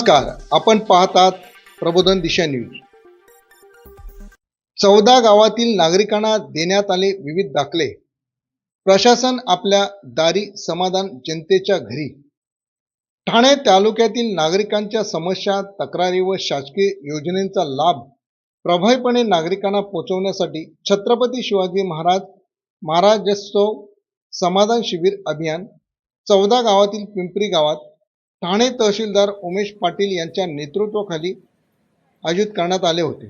नमस्कार, आपण पाहतात प्रबोधन दिशा न्यूज। 14 गावातील नागरिकांना देण्यात आले विविध दाखले। प्रशासन आपल्या दारी, समाधान जनतेच्या घरी। ठाणे तालुक्यातील नागरिकांच्या समस्या, तक्रारी व शासकीय योजनांचा लाभ प्रभावीपणे नागरिकांना पोहोचवण्यासाठी छत्रपती शिवाजी महाराजोत्सव समाधान शिबिर अभियान 14 गावातील पिंपरी गावात ठाणे तहसीलदार उमेश पाटील यांच्या नेतृत्वाखाली आयोजित करण्यात आले होते।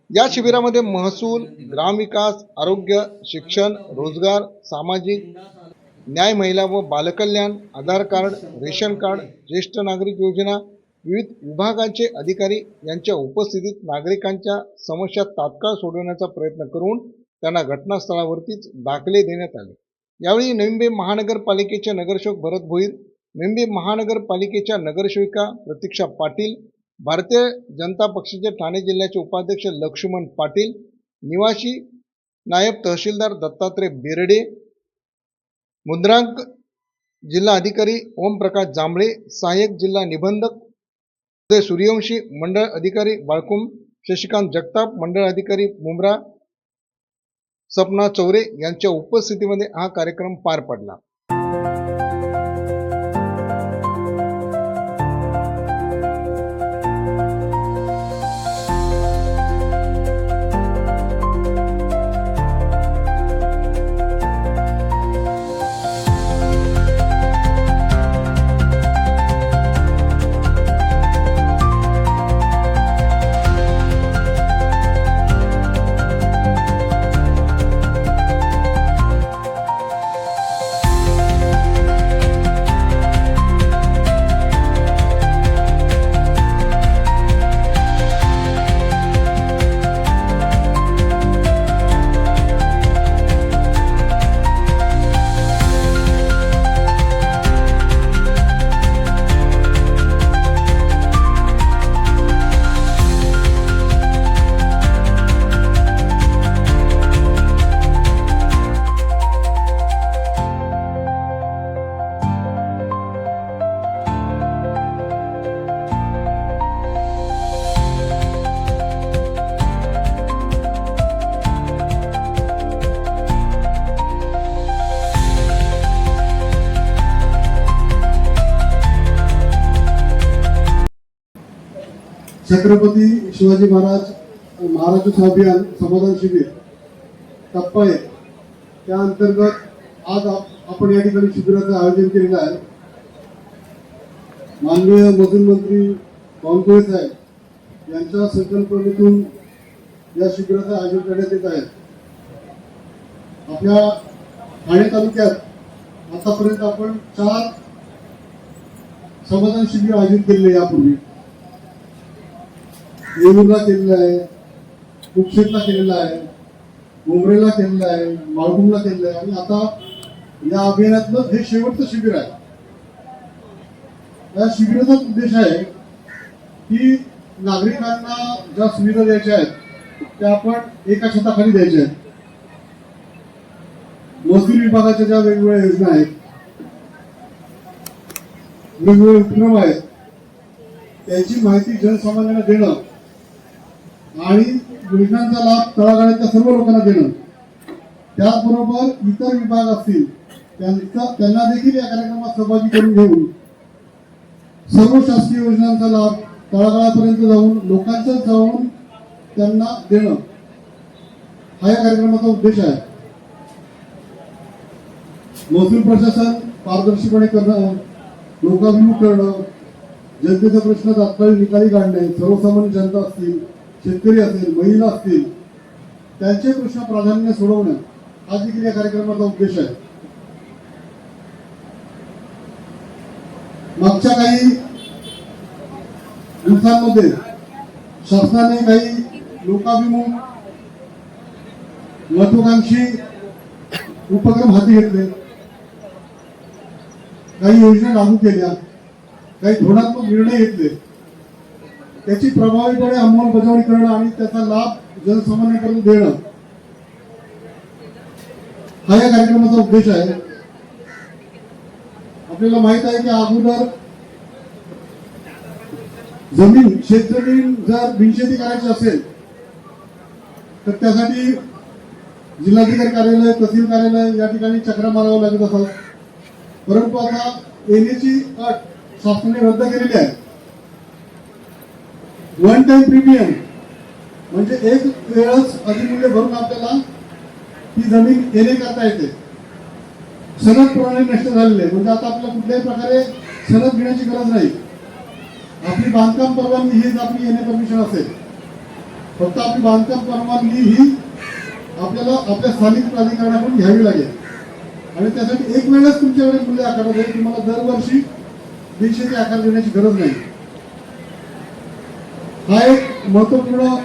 या शिबिरामध्ये महसूल, ग्रामविकास, आरोग्य, शिक्षण, रोजगार, सामाजिक न्याय, महिला व बालकल्याण, आधार कार्ड, रेशन कार्ड, ज्येष्ठ नागरिक योजना, विविध विभागांचे अधिकारी यांच्या उपस्थितीत नागरिकांच्या समस्या तात्काळ सोडवण्याचा प्रयत्न करून त्यांना घटनास्थळावरतीच दाखले देण्यात आले। यावेळी नवी महानगरपालिकेचे नगरसेवक भरत भोईर, नवी महानगरपालिकेच्या नगरसेविका प्रतीक्षा पाटील, भारतीय जनता पक्षाचे ठाणे जिल्ह्याचे उपाध्यक्ष लक्ष्मण पाटील, निवासी नायब तहसीलदार दत्तात्रय बेर्डे, मुद्रांक जिल्हा अधिकारी ओमप्रकाश जांभळे, सहाय्यक जिल्हा निबंधक उदय सूर्यवंशी, मंडळ अधिकारी बाळकुम शशिकांत जगताप, मंडळ अधिकारी मुंब्रा सपना चौरे यांच्या उपस्थितीमध्ये हा कार्यक्रम पार पडला। छत्रपती शिवाजी महाराजोत्सव अभियान समाधान शिबिर टप्पा 1 त्या अंतर्गत आज आपण या ठिकाणी शिबिराचं आयोजन केलेलं आहे। माननीय महसूल मंत्री बावनकुळे साहेब यांच्या संकल्पनेतून या शिबिराचं आयोजन करण्यात येत आहे। आपल्या ठाणे तालुक्यात आतापर्यंत आपण 4 समाधान शिबिर आयोजित केलेले यापूर्वी येऊरला केलेला आहे, कुक्षेतला केलेला आहे, मुंब्रेला केलेला आहे, माळगुमला केलेला आहे आणि आता या अभियानातलं हे शेवटचं शिबिर आहे। या शिबिराचा उद्देश आहे की नागरिकांना ज्या सुविधा द्यायच्या आहेत त्या आपण एका छताखाली द्यायच्या आहेत। महसूल विभागाच्या ज्या वेगवेगळ्या योजना आहेत, वेगवेगळे उपक्रम आहेत, त्याची माहिती जनसामान्यांना देणं आणि योजनांचा लाभ तळागाळातल्या सर्व लोकांना देणं, त्याचबरोबर इतर विभाग असतील त्यांना देखील या कार्यक्रमात सहभागी करून घेऊन सर्व शासकीय योजनांचा लाभ तळागाळापर्यंत जाऊन लोकांच्याच जाऊन त्यांना देणं हा या कार्यक्रमाचा उद्देश आहे। महसूल प्रशासन पारदर्शीपणे करणं, लोकाभिमुख करणं, जनतेचा प्रश्न तात्काळ निकाली काढणे, सर्वसामान्य जनता असतील, शेतकरी असेल, महिला असतील, त्यांचे प्रश्न प्राधान्य सोडवणं हा देखील या कार्यक्रमाचा उद्देश आहे। मागच्या काही दिवसांमध्ये शासनाने काही लोकाभिमुख महत्वाकांक्षी उपक्रम हाती घेतले, काही योजना लागू केल्या, काही धोरणात्मक निर्णय घेतले, त्याची प्रभावीपणे अंमलबजावणी करणं आणि त्याचा लाभ जनसामान्यांपर्यंत देणं हा या कार्यक्रमाचा उद्देश आहे। आपल्याला माहित आहे की अगोदर जमीन शेतजमीन जर बिनशेती करायची असेल तर त्यासाठी जिल्हाधिकारी कार्यालय तहसील कार्यालय या ठिकाणी चक्रा मारावं लागत असतात. परंतु आता येण्याची अट शासनाने रद्द केलेली आहे. वन टाइम प्रीमियम म्हणजे एक वेळच अधिमूल्य भरून आपल्याला ही जमीन येणे करता येते. सनद प्रणाली नष्ट झालेली आहे, म्हणजे आता आपल्याला कुठल्याही प्रकारे सनद घेण्याची गरज नाही. आपली बांधकाम परवानगी हीच आपली येणे परमिशन असेल. फक्त आपली बांधकाम परवानगी ही आपल्याला आपल्या स्थानिक प्राधिकरणाकडून घ्यावी लागेल आणि त्यासाठी एक वेळच तुमच्याकडे मूल्य आकारण्यात येईल. तुम्हाला दरवर्षी बिनशेती आकार देण्याची गरज नाही. हा एक महत्वपूर्ण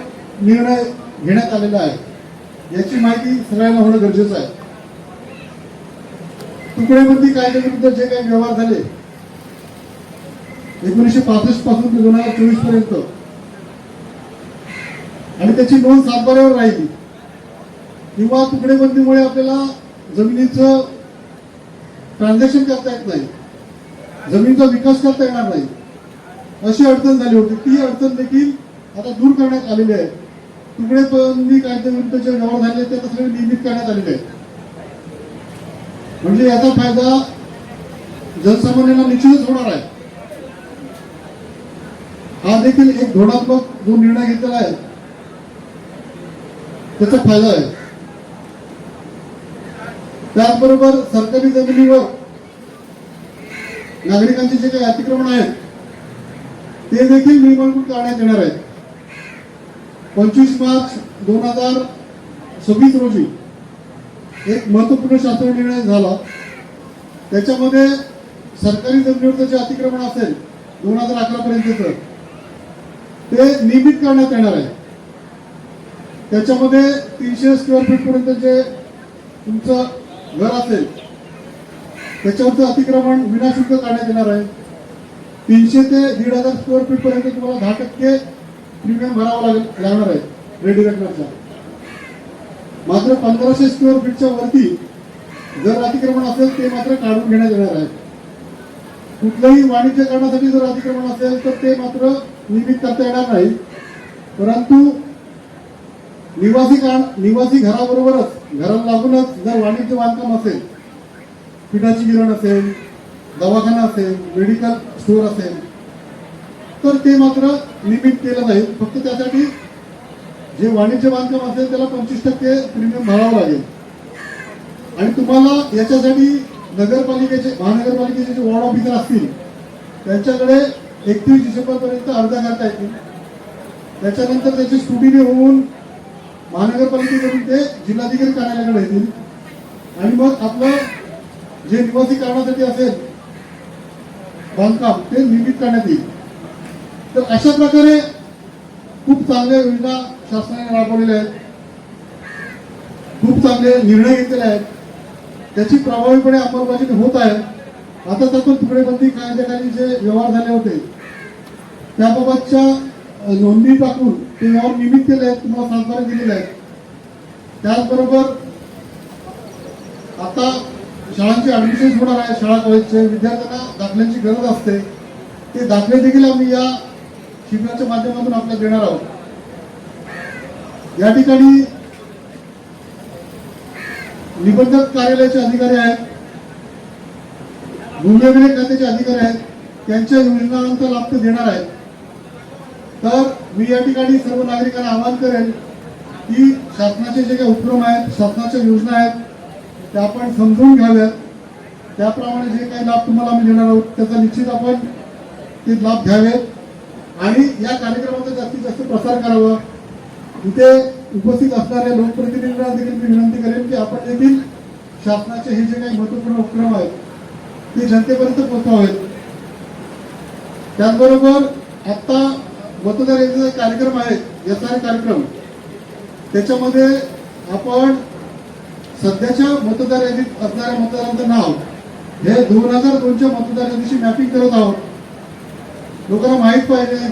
निर्णय घेण्यात आलेला आहे. याची माहिती सगळ्यांना होणं गरजेचं आहे. तुकडेबंदी कायद्याविरुद्ध जे काही व्यवहार झाले 1965 पासून ते 2024 पर्यंत आणि त्याची नोंद सातबाऱ्यावर राहिली किंवा तुकडेबंदीमुळे आपल्याला जमिनीचं ट्रान्झॅक्शन करता येत नाही, जमिनीचा विकास करता येणार नाही, अशी अडचण झाली होती. ती अडचण देखील आता दूर करण्यात आलेली आहे. तुकडेबंदी कायद्याविरुद्ध जे व्यवहार झाले ते सगळे नियमित करण्यात आलेले आहेत. म्हणजे याचा फायदा जनसामान्यांना निश्चितच होणार आहे. हा देखील एक धोरणात्मक जो निर्णय घेतलेला आहे त्याचा फायदा आहे. त्याचबरोबर सरकारी जमिनीवर नागरिकांचे जे काही अतिक्रमण आहेत ते देखील नियमानुसार करण्यात येणार आहेत. 25 मार्च 2026 रोजी एक महत्वपूर्ण शासन निर्णय झाला. त्याच्यामध्ये सरकारी जमिनीवरचं जे अतिक्रमण असेल 2011 पर्यंतचं ते नियमित करण्यात येणार आहे. त्याच्यामध्ये 300 स्क्वेअर फीट पर्यंत जे तुमचं घर असेल त्याच्यावरचं अतिक्रमण विनाशुल्क करण्यात येणार आहे. 300 ते 1,500 स्क्वेअर फीट पर्यंत तुम्हाला 10% प्रीमियम भरावा लागणार आहे रेडी रेकनरचा. मात्र 1500 स्क्वेअर फीटच्या वरती जर अतिक्रमण असेल ते मात्र काढून घेण्यात येणार आहे. कुठल्याही वाणिज्य करण्यासाठी जर अतिक्रमण असेल तर ते मात्र नियमित करता येणार नाही. परंतु निवासी घराबरोबरच घराला लागूनच जर वाणिज्य बांधकाम असेल, पिठाची गिरण असेल, दवाखाना असेल, मेडिकल स्टोअर असेल तर ते मात्र नियमित केलं जाईल. फक्त त्यासाठी जे वाणिज्य बांधकाम असेल त्याला 25% प्रीमियम भरावं लागेल. आणि तुम्हाला याच्यासाठी महानगरपालिकेचे जे वॉर्ड ऑफिसर असतील त्यांच्याकडे 31 डिसेंबर पर्यंत अर्ज करता येतील. त्याच्यानंतर त्याची स्क्रुटिनी होऊन महानगरपालिकेकडून ते जिल्हाधिकारी कार्यालयाकडे येतील आणि मग आपलं जे निवासी करण्यासाठी असेल बांधकाम ते नियमित करण्यात येईल. तर अशा प्रकारे खूप चांगल्या योजना शासनाने राबवलेल्या आहेत, खूप चांगले निर्णय घेतलेले आहेत. त्याची प्रभावीपणे अंमलबजावणी होत आहे. आता तर तुकडेबंदी कायद्याखाली जे व्यवहार झाले होते त्याबाबतच्या नोंदी टाकून ते व्यवहार नियमित केले आहेत, तुम्हाला सातबारे दिलेले आहेत. त्याचबरोबर आता शाळांचे ऍडमिशन होणार आहे. शाळा कॉलेजचे विद्यार्थ्यांना दाखल्यांची गरज असते. ते दाखले देखील आम्ही या शिबिराच्या माध्यमातून आपल्याला देणार आहोत. या ठिकाणी निबंधक कार्यालयाचे अधिकारी आहेत, भूमी अभिलेख खात्याचे अधिकारी आहेत, त्यांच्या योजनांचा लाभ ते देणार आहेत. तर मी या ठिकाणी सर्व नागरिकांना आवाहन करेन की शासनाचे जे काही उपक्रम आहेत, शासनाच्या योजना आहेत त्या आपण समजून घ्याव्यात. त्याप्रमाणे जे काही लाभ तुम्हाला आम्ही देणार आहोत त्याचा निश्चित आपण ते लाभ घ्यावेत आणि या कार्यक्रमाचा जास्तीत जास्त प्रसार करावा. इथे उपस्थित असणाऱ्या लोकप्रतिनिधींना देखील मी विनंती करेन की आपण देखील शासनाचे हे जे काही महत्वपूर्ण उपक्रम आहेत ते जनतेपर्यंत पोहोचवावेत. त्याचबरोबर आता मतदार यादीचा कार्यक्रम आहे, SR कार्यक्रम, त्याच्यामध्ये आपण सध्याच्या मतदार यादीत असणाऱ्या मतदारांचं नाव हे 2002च्या मतदार यादीशी मॅपिंग करत आहोत. लोकांना माहीत पाहिजे.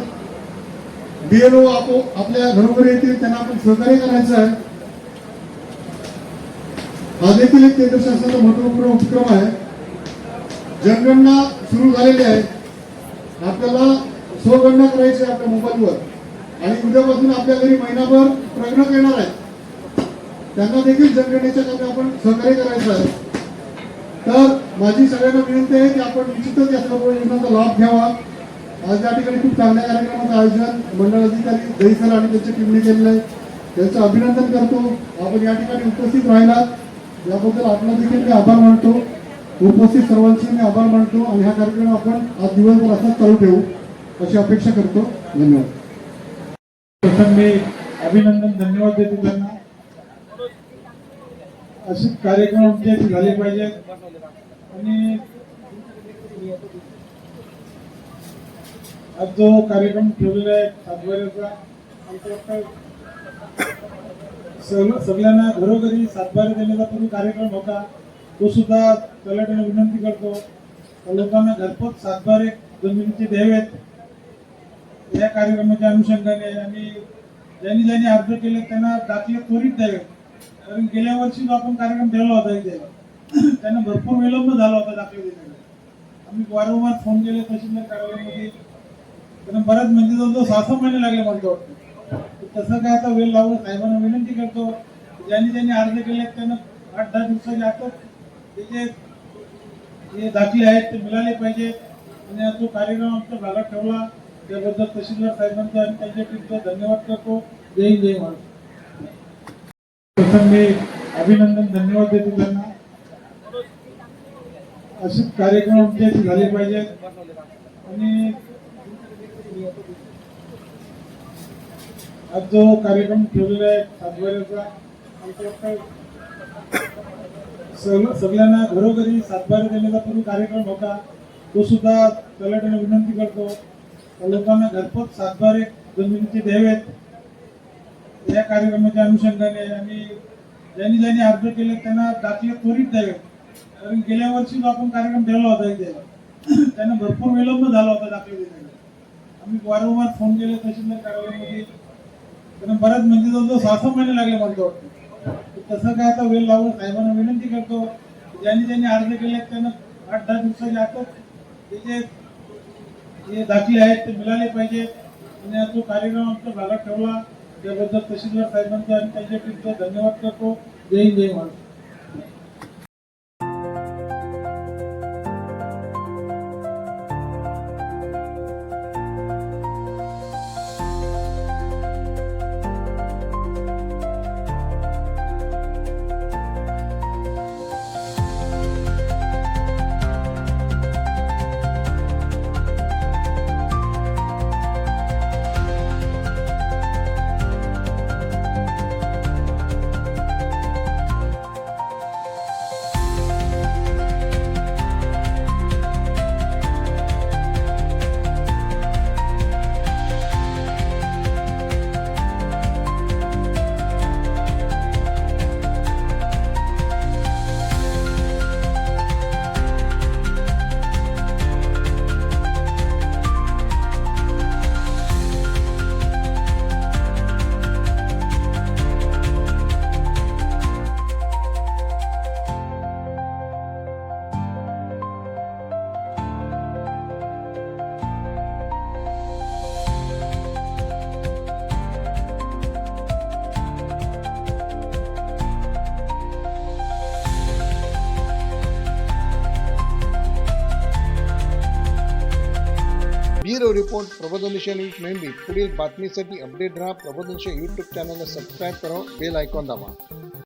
BLO आपल्या घरोघरी येतील, त्यांना आपण सहकार्य करायचं आहे. हा देखील एक केंद्र शासनाचा महत्वपूर्ण उपक्रम आहे. जनगणना सुरू झालेली आहे. आपल्याला स्वगणना करायची आहे आपल्या मोबाईलवर आणि उद्यापासून आपल्या घरी महिनाभर प्रगणक येणार आहे, त्यांना देखील जनगणनेच्या कामी आपण सहकार्य करायचं आहे. तर माझी सगळ्यांना विनंती आहे की आपण निश्चितच या सर्व योजनांचा लाभ घ्यावा. आज या ठिकाणी खूप चांगल्या कार्यक्रमाचं आयोजन मंडळ अधिकारी दहीसर आणि त्यांच्या टीमने केलेलं आहे, त्यांचं अभिनंदन करतो. आपण या ठिकाणी उपस्थित राहिलात याबद्दल आपला देखील मी आभार मानतो. उपस्थित सर्वांचे मी आभार मानतो आणि हा कार्यक्रम आपण आज दिवसभर असाच चालू ठेवू अशी अपेक्षा करतो. धन्यवाद. प्रथम मी अभिनंदन धन्यवाद देतो त्यांना. असे कार्यक्रम आमचे इथे झाले पाहिजेत आणि आज जो कार्यक्रम ठेवलेला आहे सातबाऱ्याचा, आमच्या वाटतं सगळ्यांना घरोघरी सातबारा देण्याचा पूर्वी कार्यक्रम होता, तो सुद्धा तलाठ्याने विनंती करतो त्या लोकांना घरपोच सातबारे जमिनीचे द्यावेत. या कार्यक्रमाच्या अनुषंगाने आणि ज्यांनी ज्यांनी अर्ज केले त्यांना दाखले त्वरित द्यावेत. कारण गेल्या वर्षी जो आपण कार्यक्रम ठेवला होता इथे त्यांना भरपूर विलंब झाला होता दाखले देण्यासाठी. आम्ही वारंवार फोन केले तहसीलदार कार्यालयामध्ये, त्यांना बऱ्याच म्हणजे जवळजवळ 6-6 महिने लागले मला वाटतं. तसं काय आता वेळ लावून साहेबांना विनंती करतो ज्यांनी ज्यांनी अर्ज केले त्यांना 8-10 दिवसाच्या आतच त्याचे जे दाखले आहेत ते मिळाले पाहिजेत. आणि आज जो कार्यक्रम आमच्या भागात ठेवला त्याबद्दल तहसीलदार साहेबांचा आणि त्यांच्या टीमचा धन्यवाद करतो. जय हिंद, जय महाराष्ट्र. प्रथम मी अभिनंदन धन्यवाद देतो त्यांना. असे कार्यक्रम आमच्या इथे झाले पाहिजेत आणि आज जो कार्यक्रम ठेवलेला आहे सातबाऱ्याचा, आमच्या वाटतं सगळ्यांना घरोघरी सातबारा देण्याचा पूर्वी कार्यक्रम होता, तो सुद्धा तलाठ्याने विनंती करतो त्या लोकांना घरपोच सातबारे जमिनीचे द्यावेत. या कार्यक्रमाच्या अनुषंगाने आणि ज्यांनी ज्यांनी अर्ज केले त्यांना दाखले त्वरित द्यावेत. कारण गेल्या वर्षी जो आपण कार्यक्रम ठेवला होता इथे त्यांना भरपूर विलंब झाला होता दाखले देण्यासाठी. आम्ही वारंवार फोन केले तहसीलदार कार्यालयामध्ये, त्यांना बऱ्याच म्हणजे जवळजवळ 6-6 महिने लागले मला वाटतं. तसं काय आता वेळ लावून साहेबांना विनंती करतो ज्यांनी ज्यांनी अर्ज केले त्यांना 8-10 दिवसाच्या आतच त्याचे जे दाखले आहेत ते मिळाले पाहिजेत. आणि आज जो कार्यक्रम आमच्या भागात ठेवला त्याबद्दल तहसीलदार साहेबांचा आणि त्यांच्या टीमचा धन्यवाद करतो. जय हिंद, जय महाराष्ट्र. ब्युरो रिपोर्ट प्रबोधनशे न्यूज मेंबी. पुढील बातमीसाठी अपडेट राहा. प्रबोधनशे यूट्यूब चॅनलला सबस्क्राईब करा, बेल आयकॉन दाबा.